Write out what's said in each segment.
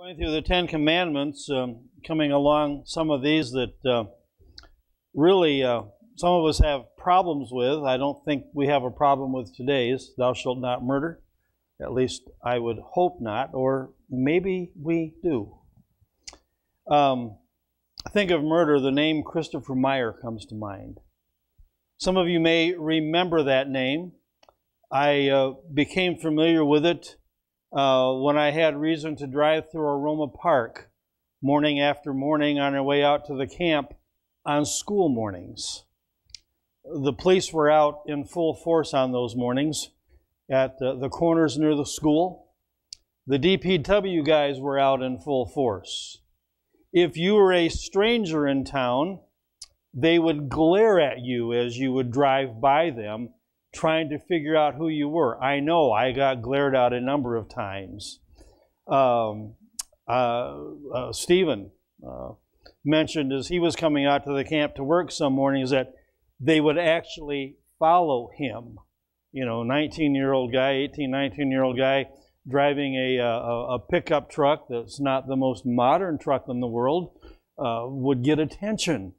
Going through the Ten Commandments, coming along some of these that really some of us have problems with. I don't think we have a problem with today's, thou shalt not murder. At least I would hope not, or maybe we do. Think of murder, the name Christopher Meyer comes to mind. Some of you may remember that name. I became familiar with it when I had reason to drive through Aroma Park morning after morning on our way out to the camp on school mornings. The police were out in full force on those mornings at the corners near the school. The DPW guys were out in full force. If you were a stranger in town, they would glare at you as you would drive by them, trying to figure out who you were. I know I got glared at a number of times. Stephen mentioned as he was coming out to the camp to work some mornings that they would actually follow him. You know, 19-year-old guy, 18, 19-year-old guy driving a pickup truck that's not the most modern truck in the world would get attention.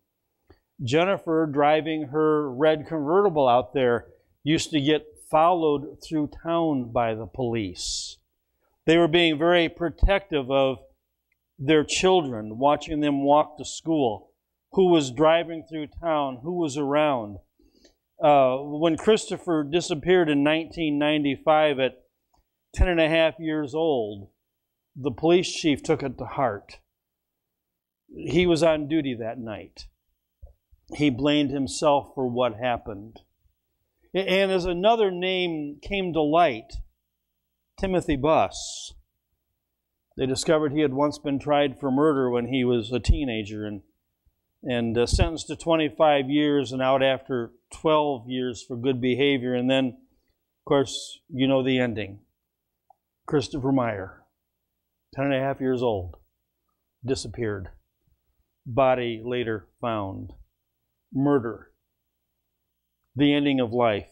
Jennifer driving her red convertible out there used to get followed through town by the police. They were being very protective of their children, watching them walk to school, who was driving through town, who was around. When Christopher disappeared in 1995 at 10 and a half years old, the police chief took it to heart. He was on duty that night. He blamed himself for what happened. And as another name came to light, Timothy Buss. They discovered he had once been tried for murder when he was a teenager and sentenced to 25 years and out after 12 years for good behavior. And then, of course, you know the ending. Christopher Meyer, 10 and a half years old, disappeared. Body later found. Murder. The ending of life,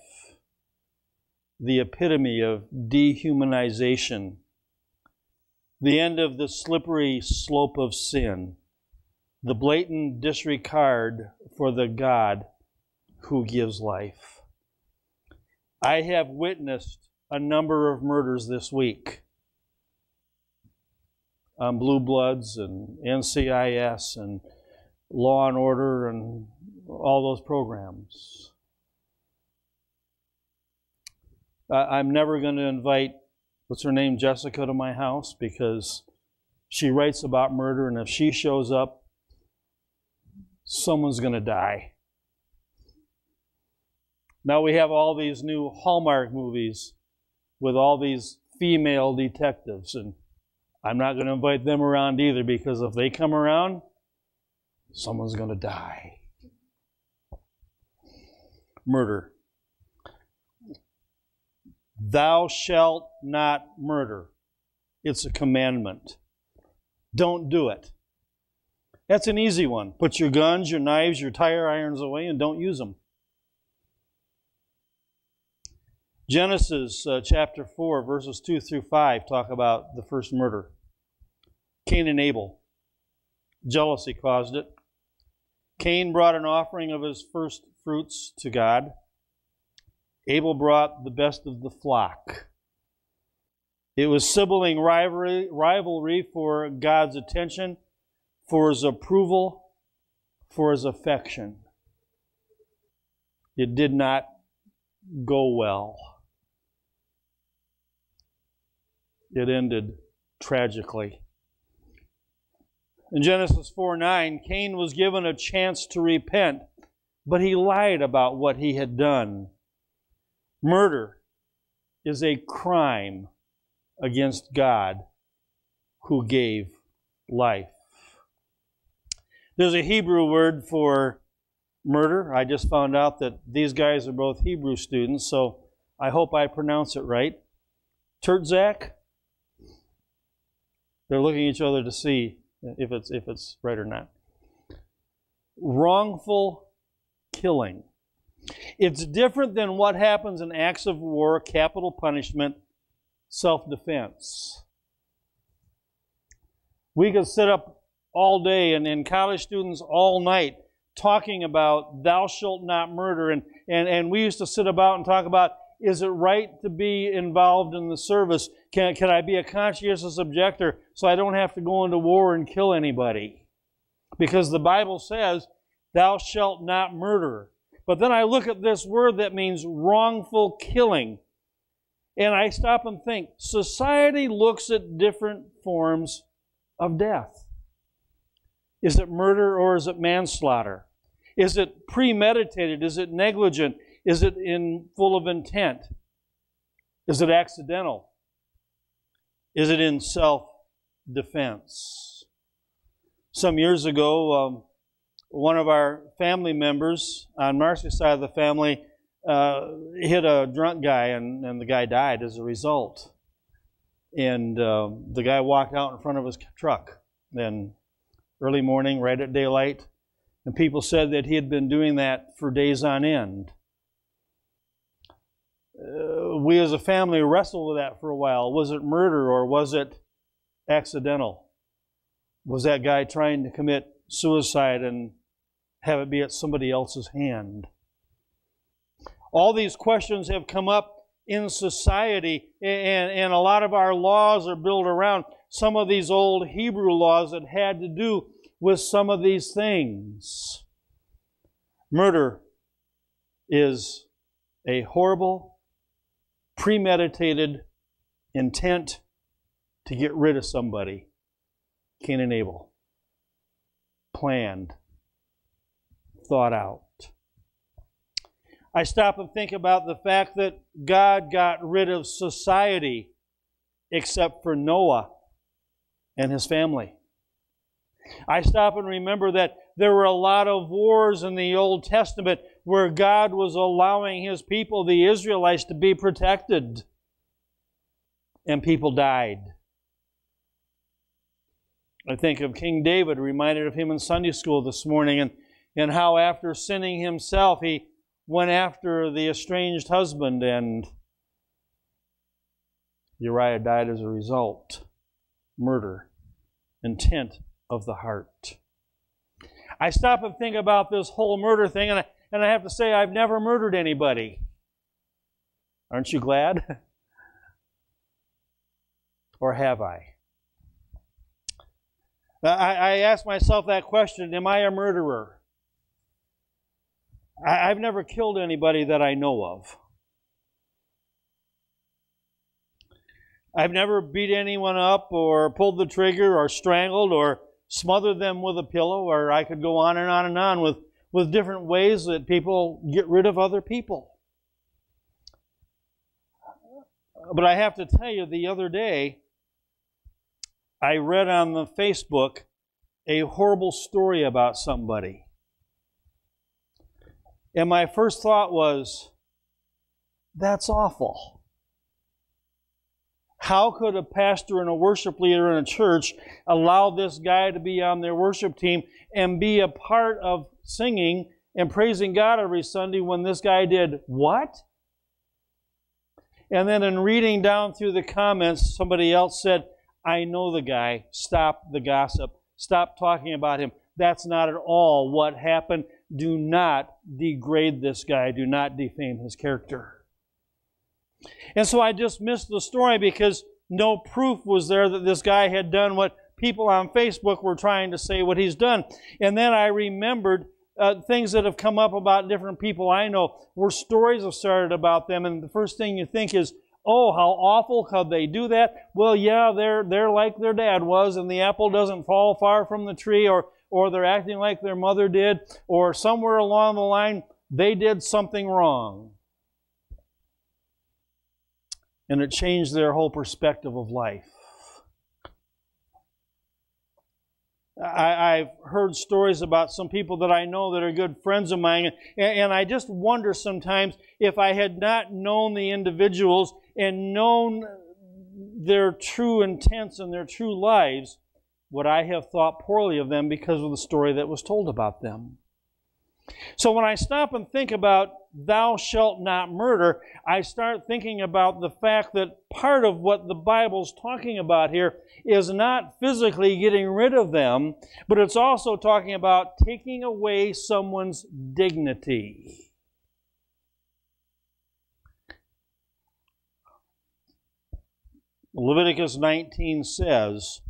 the epitome of dehumanization, the end of the slippery slope of sin, the blatant disregard for the God who gives life. I have witnessed a number of murders this week on Blue Bloods and NCIS and Law and Order and all those programs. I'm never going to invite, what's her name, Jessica, to my house because she writes about murder, and if she shows up, someone's going to die. Now we have all these new Hallmark movies with all these female detectives, and I'm not going to invite them around either because if they come around, someone's going to die. Murder. Thou shalt not murder. It's a commandment. Don't do it. That's an easy one. Put your guns, your knives, your tire irons away and don't use them. Genesis chapter 4, verses 2 through 5 talk about the first murder. Cain and Abel. Jealousy caused it. Cain brought an offering of his first fruits to God. Abel brought the best of the flock. It was sibling rivalry for God's attention, for his approval, for his affection. It did not go well. It ended tragically. In Genesis 4:9, Cain was given a chance to repent, but he lied about what he had done. Murder is a crime against God who gave life. There's a Hebrew word for murder. I just found out that these guys are both Hebrew students, so I hope I pronounce it right. Tertzak. They're looking at each other to see if it's right or not. Wrongful killing. It's different than what happens in acts of war, capital punishment, self-defense. We could sit up all day and college students all night talking about thou shalt not murder. And we used to sit about and talk about, is it right to be involved in the service? Can I be a conscientious objector so I don't have to go into war and kill anybody? Because the Bible says, thou shalt not murder. But then I look at this word that means wrongful killing. And I stop and think, society looks at different forms of death. Is it murder or is it manslaughter? Is it premeditated? Is it negligent? Is it full of intent? Is it accidental? Is it in self-defense? Some years ago, one of our family members on Marcy's side of the family hit a drunk guy, and the guy died as a result. And the guy walked out in front of his truck then early morning, right at daylight, and people said that he had been doing that for days on end. We as a family wrestled with that for a while. Was it murder or was it accidental? Was that guy trying to commit suicide and have it be at somebody else's hand? All these questions have come up in society, and a lot of our laws are built around some of these old Hebrew laws that had to do with some of these things. Murder is a horrible, premeditated intent to get rid of somebody. Cain and Abel. Planned. Thought out. I stop and think about the fact that God got rid of society except for Noah and his family. I stop and remember that there were a lot of wars in the Old Testament where God was allowing His people, the Israelites, to be protected. And people died. I think of King David, reminded of him in Sunday school this morning, and how after sinning himself, he went after the estranged husband, and Uriah died as a result. Murder. Intent of the heart. I stop and think about this whole murder thing, and I have to say I've never murdered anybody. Aren't you glad? Or have I? I ask myself that question, am I a murderer? I've never killed anybody that I know of. I've never beat anyone up or pulled the trigger or strangled or smothered them with a pillow, or I could go on and on with different ways that people get rid of other people. But I have to tell you, the other day, I read on the Facebook a horrible story about somebody. And my first thought was, that's awful. How could a pastor and a worship leader in a church allow this guy to be on their worship team and be a part of singing and praising God every Sunday when this guy did what? And then in reading down through the comments, somebody else said, I know the guy. Stop the gossip. Stop talking about him. That's not at all what happened. Do not degrade this guy. Do not defame his character. And so I dismissed the story because no proof was there that this guy had done what people on Facebook were trying to say what he's done. And then I remembered things that have come up about different people I know where stories have started about them. And the first thing you think is, oh, how awful could they do that? Well, yeah, they're like their dad was, and the apple doesn't fall far from the tree, or they're acting like their mother did, or somewhere along the line, they did something wrong. And it changed their whole perspective of life. I've heard stories about some people that I know that are good friends of mine, and I just wonder sometimes if I had not known the individuals and known their true intents and their true lives, would I have thought poorly of them because of the story that was told about them? So when I stop and think about thou shalt not murder, I start thinking about the fact that part of what the Bible's talking about here is not physically getting rid of them, but it's also talking about taking away someone's dignity. Leviticus 19 says,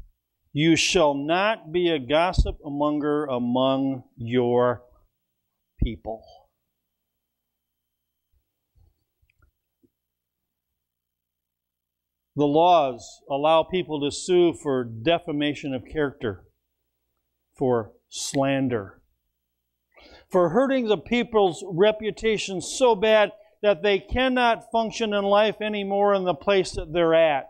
you shall not be a gossip monger among your people. The laws allow people to sue for defamation of character, for slander, for hurting the people's reputation so bad that they cannot function in life anymore in the place that they're at.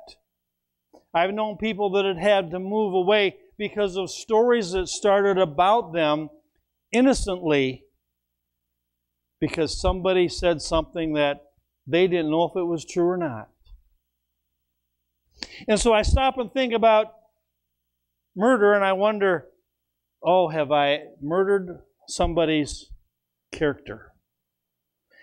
I've known people that had had to move away because of stories that started about them innocently because somebody said something that they didn't know if it was true or not. And so I stop and think about murder and I wonder, oh, have I murdered somebody's character?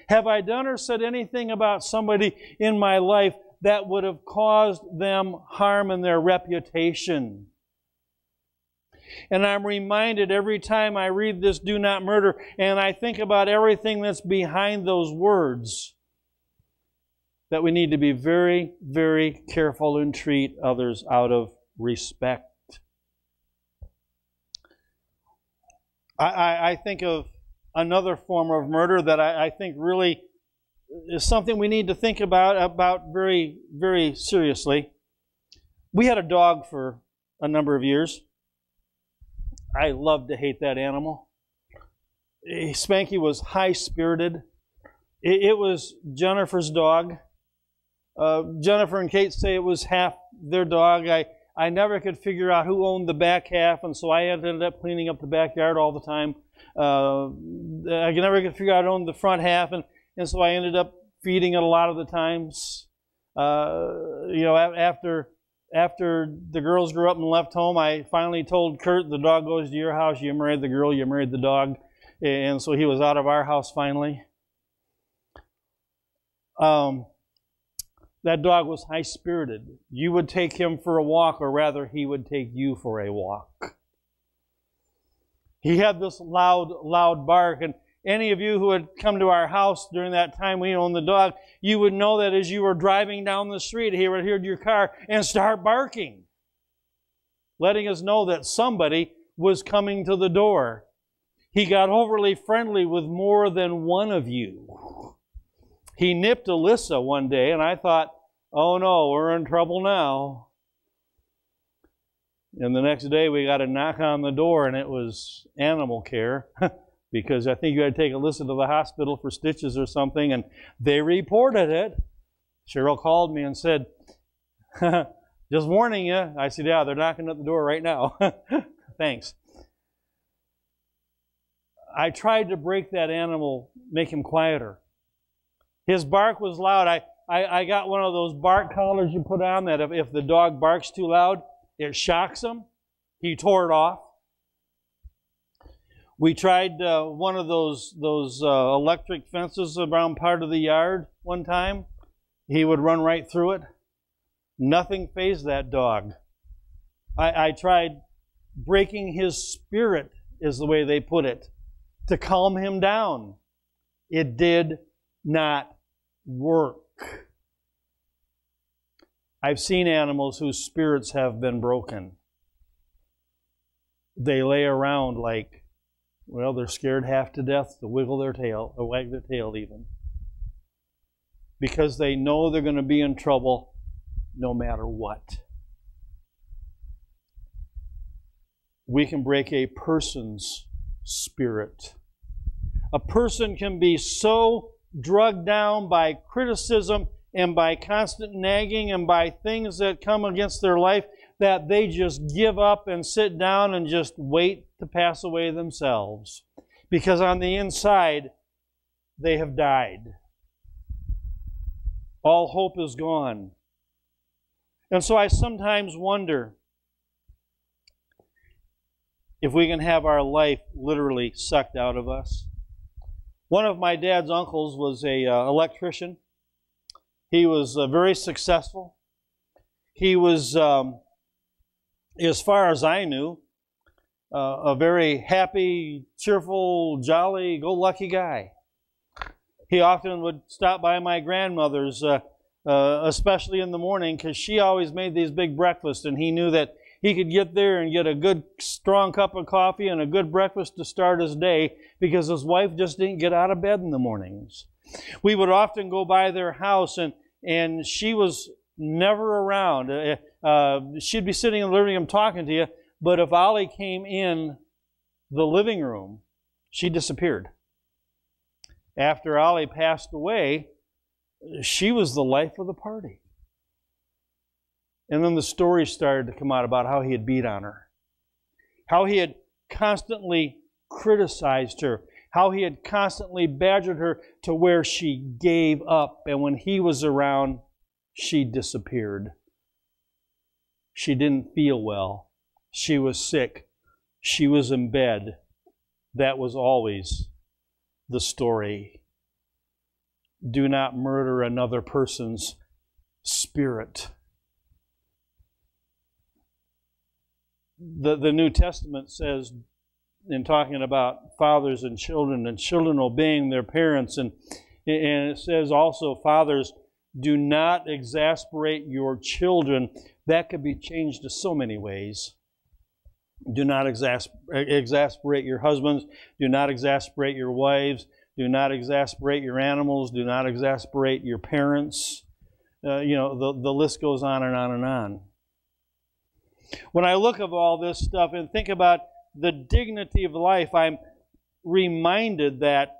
Have I done or said anything about somebody in my life that would have caused them harm in their reputation? And I'm reminded every time I read this, do not murder, and I think about everything that's behind those words, that we need to be very, very careful and treat others out of respect. I think of another form of murder that I think really is something we need to think about very, very seriously. We had a dog for a number of years. I loved to hate that animal. Spanky was high-spirited. It was Jennifer's dog. Jennifer and Kate say it was half their dog. I never could figure out who owned the back half, and so I ended up cleaning up the backyard all the time. I never could figure out who owned the front half, and so I ended up feeding it a lot of the times. After the girls grew up and left home, I finally told Kurt, the dog goes to your house, you married the girl, you married the dog. And so he was out of our house finally. That dog was high-spirited. You would take him for a walk, or rather he would take you for a walk. He had this loud bark, and any of you who had come to our house during that time we owned the dog, you would know that as you were driving down the street, he would hear your car and start barking, letting us know that somebody was coming to the door. He got overly friendly with more than one of you. He nipped Alyssa one day, and I thought, oh no, we're in trouble now. And the next day we got a knock on the door, and it was animal care. Because I think you had to take Alyssa to the hospital for stitches or something, and they reported it. Cheryl called me and said, just warning you. I said, yeah, they're knocking at the door right now. Thanks. I tried to break that animal, make him quieter. His bark was loud. I got one of those bark collars you put on that if the dog barks too loud, it shocks him. He tore it off. We tried one of those electric fences around part of the yard one time. He would run right through it. Nothing fazed that dog. I tried breaking his spirit, is the way they put it, to calm him down. It did not work. I've seen animals whose spirits have been broken. They lay around like, well, they're scared half to death to wiggle their tail, or wag their tail even. Because they know they're going to be in trouble no matter what. We can break a person's spirit. A person can be so drugged down by criticism and by constant nagging and by things that come against their life that they just give up and sit down and just wait to pass away themselves. Because on the inside, they have died. All hope is gone. And so I sometimes wonder if we can have our life literally sucked out of us. One of my dad's uncles was a electrician. He was very successful. He was, as far as I knew, a very happy, cheerful, jolly, go-lucky guy. He often would stop by my grandmother's, especially in the morning, because she always made these big breakfasts, and he knew that he could get there and get a good, strong cup of coffee and a good breakfast to start his day, because his wife just didn't get out of bed in the mornings. We would often go by their house, and she was never around. She'd be sitting in the living room talking to you, but if Ollie came in the living room, she disappeared. After Ollie passed away, she was the life of the party. And then the stories started to come out about how he had beat on her, how he had constantly criticized her, how he had constantly badgered her to where she gave up, and when he was around, she disappeared. She didn't feel well. She was sick. She was in bed. That was always the story. Do not murder another person's spirit. The New Testament says, in talking about fathers and children obeying their parents, and it says also, fathers, do not exasperate your children. That could be changed to so many ways. Do not exasperate your husbands. Do not exasperate your wives. Do not exasperate your animals. Do not exasperate your parents. The list goes on and on and on. When I look at all this stuff and think about the dignity of life, I'm reminded that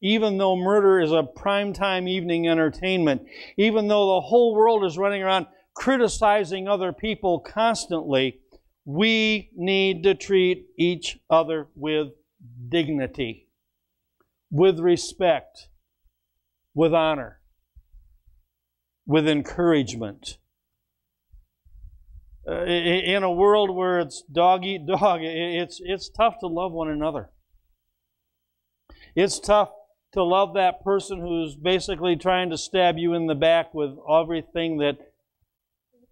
even though murder is a primetime evening entertainment, even though the whole world is running around criticizing other people constantly, we need to treat each other with dignity, with respect, with honor, with encouragement. In a world where it's dog eat dog, it's tough to love one another. It's tough to love that person who's basically trying to stab you in the back with everything that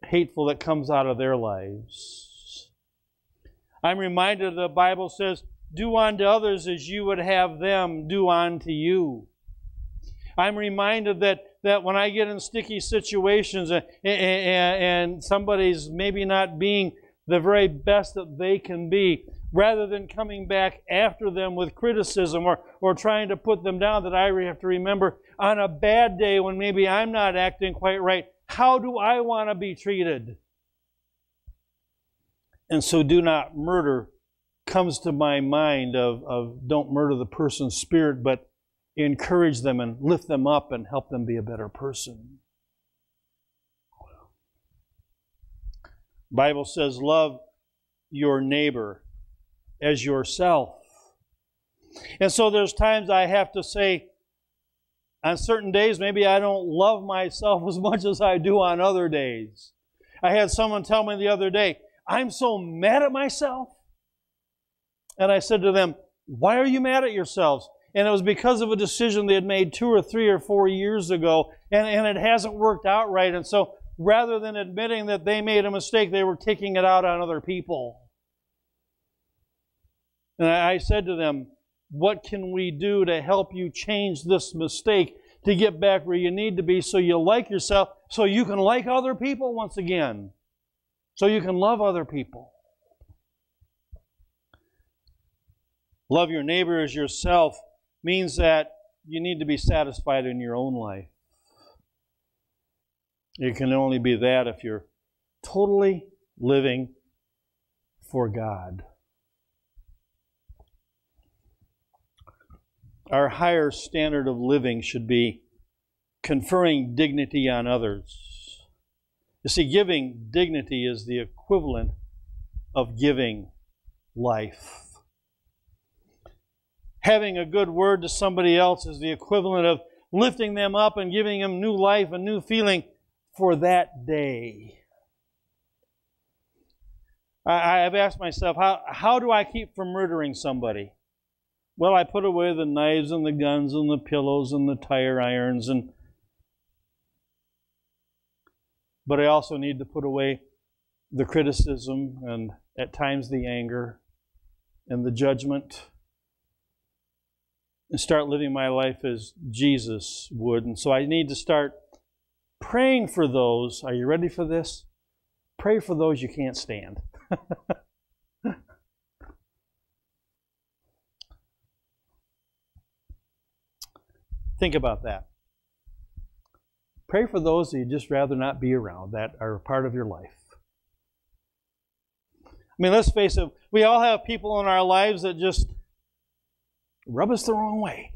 hateful that comes out of their lives. I'm reminded the Bible says, do unto others as you would have them do unto you. I'm reminded that when I get in sticky situations and somebody's maybe not being the very best that they can be, rather than coming back after them with criticism or trying to put them down, that I have to remember on a bad day when maybe I'm not acting quite right, how do I want to be treated? And so do not murder comes to my mind of don't murder the person's spirit, but encourage them and lift them up and help them be a better person. The Bible says, love your neighbor as yourself. And so there's times I have to say, on certain days, maybe I don't love myself as much as I do on other days. I had someone tell me the other day, I'm so mad at myself. And I said to them, why are you mad at yourselves? And it was because of a decision they had made 2 or 3 or 4 years ago, and it hasn't worked out right. And so rather than admitting that they made a mistake, they were taking it out on other people. And I said to them, what can we do to help you change this mistake to get back where you need to be so you like yourself, so you can like other people once again, so you can love other people? Love your neighbor as yourself means that you need to be satisfied in your own life. It can only be that if you're totally living for God. Our higher standard of living should be conferring dignity on others. You see, giving dignity is the equivalent of giving life. Having a good word to somebody else is the equivalent of lifting them up and giving them new life, a new feeling for that day. I have asked myself, how do I keep from murdering somebody? Well, I put away the knives and the guns and the pillows and the tire irons, but I also need to put away the criticism and at times the anger and the judgment and start living my life as Jesus would. And so I need to start praying for those. Are you ready for this? Pray for those you can't stand. Think about that. Pray for those that you'd just rather not be around, that are a part of your life. I mean, let's face it, we all have people in our lives that just rub us the wrong way.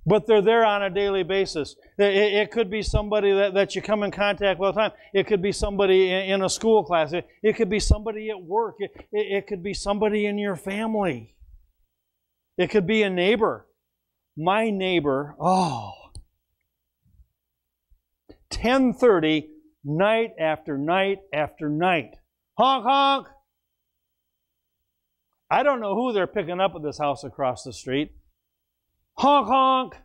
But they're there on a daily basis. It could be somebody that you come in contact with all the time. It could be somebody in a school class. It could be somebody at work. It could be somebody in your family. It could be a neighbor. My neighbor, 10:30, night after night after night. Honk, honk. I don't know who they're picking up at this house across the street. Honk, honk.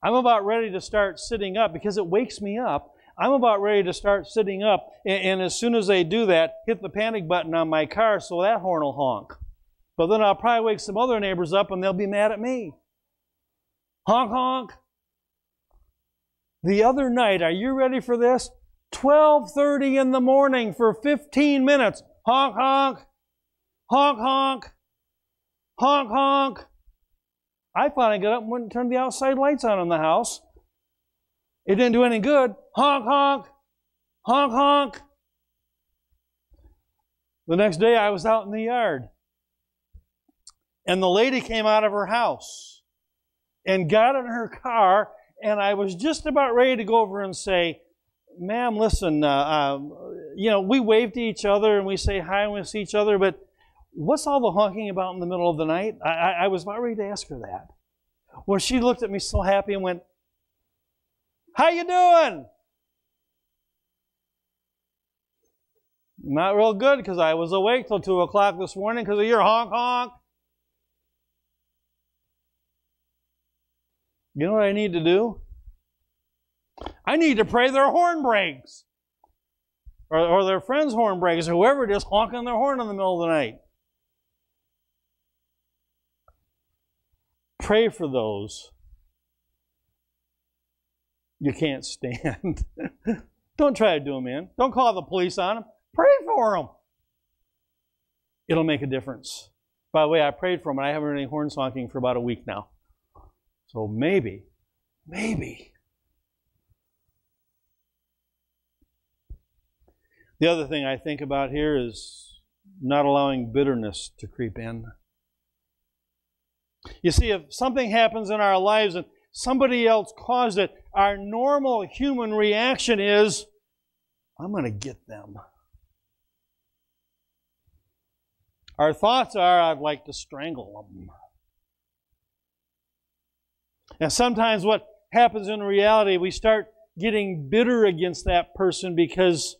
I'm about ready to start sitting up because it wakes me up. I'm about ready to start sitting up, and as soon as they do that, hit the panic button on my car so that horn will honk. But then I'll probably wake some other neighbors up and they'll be mad at me. Honk, honk. The other night, are you ready for this? 12:30 in the morning for 15 minutes. Honk, honk. Honk, honk. Honk, honk. I finally got up and went and turned the outside lights on in the house. It didn't do any good. Honk, honk. Honk, honk. The next day I was out in the yard. And the lady came out of her house and got in her car, and I was just about ready to go over and say, ma'am, listen, we wave to each other and we say hi when we see each other, but what's all the honking about in the middle of the night? I was about ready to ask her that. Well, she looked at me so happy and went, how you doing? Not real good because I was awake till 2 o'clock this morning because of your honk honk. You know what I need to do? I need to pray their horn breaks. Or their friend's horn breaks, or whoever it is honking their horn in the middle of the night. Pray for those you can't stand. Don't try to do them in. Don't call the police on them. Pray for them. It'll make a difference. By the way, I prayed for them, and I haven't heard any horns honking for about a week now. So maybe. The other thing I think about here is not allowing bitterness to creep in. You see, if something happens in our lives and somebody else caused it, our normal human reaction is, I'm going to get them. Our thoughts are, I'd like to strangle them. And sometimes what happens in reality, we start getting bitter against that person because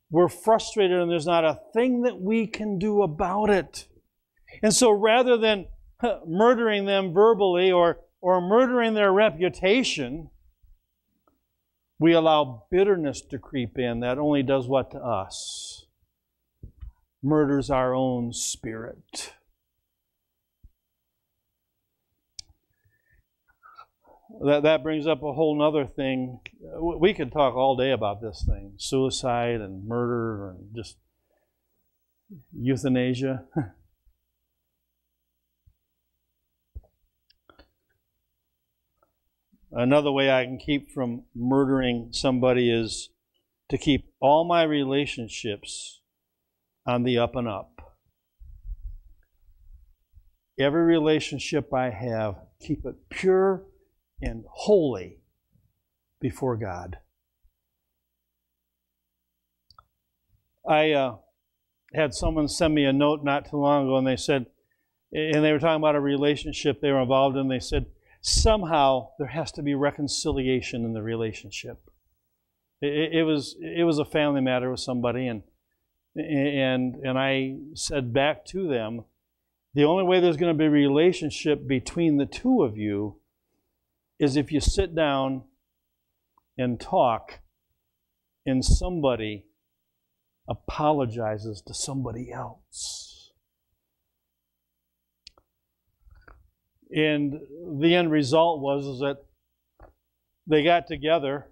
we're frustrated and there's not a thing that we can do about it. And so rather than murdering them verbally or murdering their reputation, we allow bitterness to creep in. That only does what to us? Murders our own spirit. That brings up a whole other thing. We could talk all day about this thing. Suicide and murder and just euthanasia. Another way I can keep from murdering somebody is to keep all my relationships on the up and up. Every relationship I have, keep it pure and holy before God. I had someone send me a note not too long ago, and they said, and they were talking about a relationship they were involved in. They said, somehow there has to be reconciliation in the relationship. It was a family matter with somebody, and I said back to them, The only way there's going to be a relationship between the two of you is if you sit down and talk and somebody apologizes to somebody else. And the end result was that they got together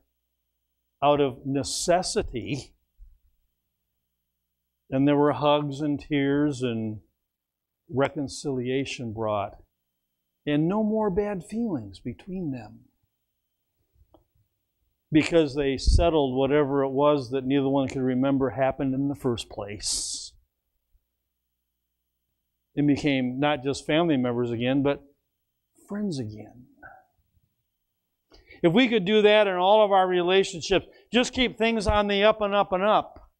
out of necessity, and there were hugs and tears and reconciliation brought, and no more bad feelings between them, because they settled whatever it was that neither one could remember happened in the first place, and became not just family members again, but friends again. If we could do that in all of our relationships, just keep things on the up and up and up,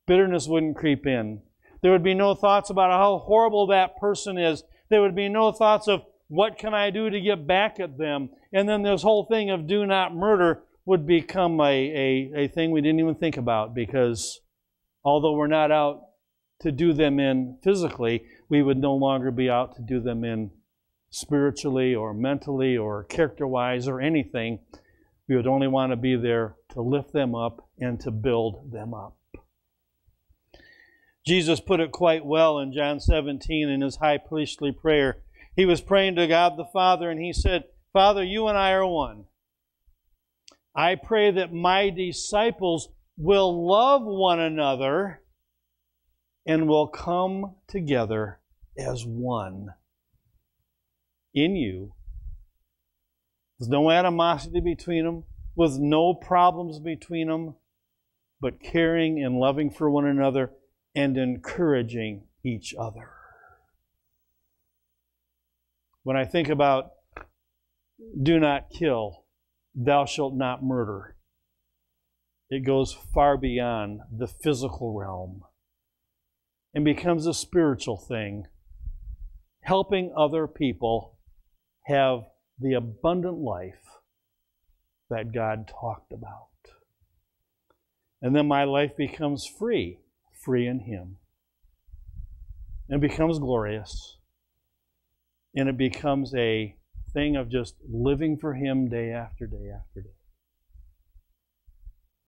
bitterness wouldn't creep in. There would be no thoughts about how horrible that person is. There would be no thoughts of what can I do to get back at them. And then this whole thing of do not murder would become a thing we didn't even think about, because although we're not out to do them in physically, we would no longer be out to do them in spiritually or mentally or character-wise or anything. We would only want to be there to lift them up and to build them up. Jesus put it quite well in John 17 in his high priestly prayer. He was praying to God the Father, and he said, Father, you and I are one. I pray that my disciples will love one another and will come together as one in you. There's no animosity between them, with no problems between them, but caring and loving for one another and encouraging each other. When I think about do not kill, thou shalt not murder, it goes far beyond the physical realm and becomes a spiritual thing, helping other people have the abundant life that God talked about. And then my life becomes free in Him. And it becomes glorious. And it becomes a thing of just living for Him day after day after day.